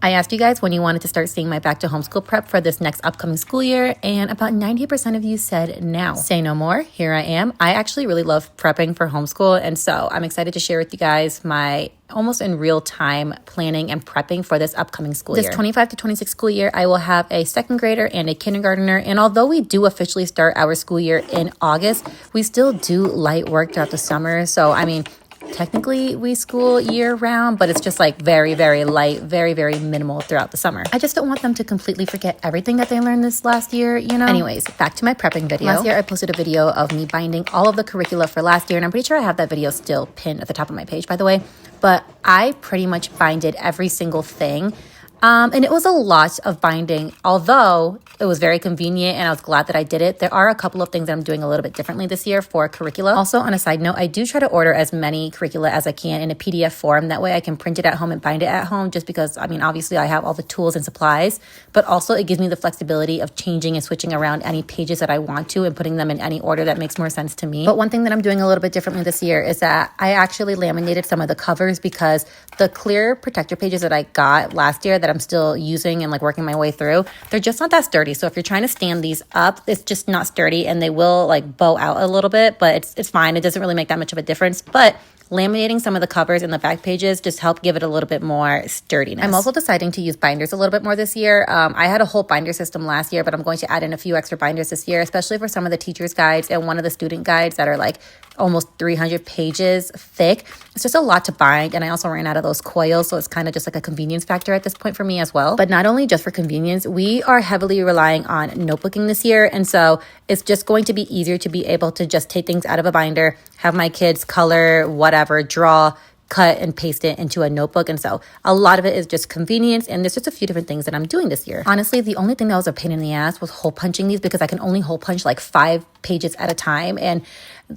I asked you guys when you wanted to start seeing my back to homeschool prep for this next upcoming school year, and about 90% of you said now. Say no more, here I am. I actually really love prepping for homeschool, and so I'm excited to share with you guys my almost in real time planning and prepping for this upcoming school year. This 25 to 26 school year, I will have a second grader and a kindergartner, and although we do officially start our school year in August, we still do light work throughout the summer. So, I mean, technically we school year round, but it's just like very, very light, very, very minimal throughout the summer. I just don't want them to completely forget everything that they learned this last year, you know? Anyways, back to my prepping video. Last year I posted a video of me binding all of the curricula for last year, and I'm pretty sure I have that video still pinned at the top of my page, by the way. But I pretty much binded every single thing. And it was a lot of binding, although it was very convenient and I was glad that I did it. There are a couple of things that I'm doing a little bit differently this year for curricula. Also, on a side note, I do try to order as many curricula as I can in a PDF form. That way I can print it at home and bind it at home, just because, I mean, obviously I have all the tools and supplies, but also it gives me the flexibility of changing and switching around any pages that I want to and putting them in any order that makes more sense to me. But one thing that I'm doing a little bit differently this year is that I actually laminated some of the covers, because the clear protector pages that I got last year that I'm still using and like working my way through, they're just not that sturdy. So if you're trying to stand these up, it's just not sturdy, and they will like bow out a little bit, but it's fine. It doesn't really make that much of a difference. But laminating some of the covers and the back pages just help give it a little bit more sturdiness. I'm also deciding to use binders a little bit more this year. I had a whole binder system last year, but I'm going to add in a few extra binders this year, especially for some of the teacher's guides and one of the student guides that are like almost 300 pages thick. It's just a lot to bind, and I also ran out of those coils, so it's kind of just like a convenience factor at this point for me as well. But not only just for convenience, we are heavily relying on notebooking this year, and so it's just going to be easier to be able to just take things out of a binder, have my kids color, whatever, draw, cut and paste it into a notebook. And so a lot of it is just convenience, and there's just a few different things that I'm doing this year. Honestly, the only thing that was a pain in the ass was hole punching these, because I can only hole punch like 5 pages at a time. And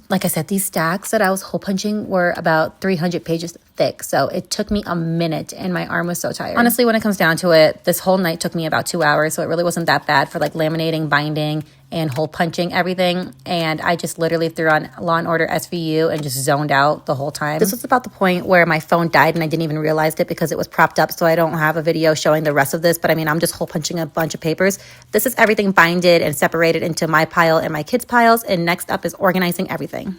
like I said, these stacks that I was hole punching were about 300 pages thick. So it took me a minute and my arm was so tired. Honestly, when it comes down to it, this whole night took me about 2 hours. So it really wasn't that bad for like laminating, binding, and hole punching everything. And I just literally threw on Law & Order SVU and just zoned out the whole time. This was about the point where my phone died and I didn't even realize it because it was propped up. So I don't have a video showing the rest of this. But I mean, I'm just hole punching a bunch of papers. This is everything binded and separated into my pile and my kids' piles. And next up is organizing everything.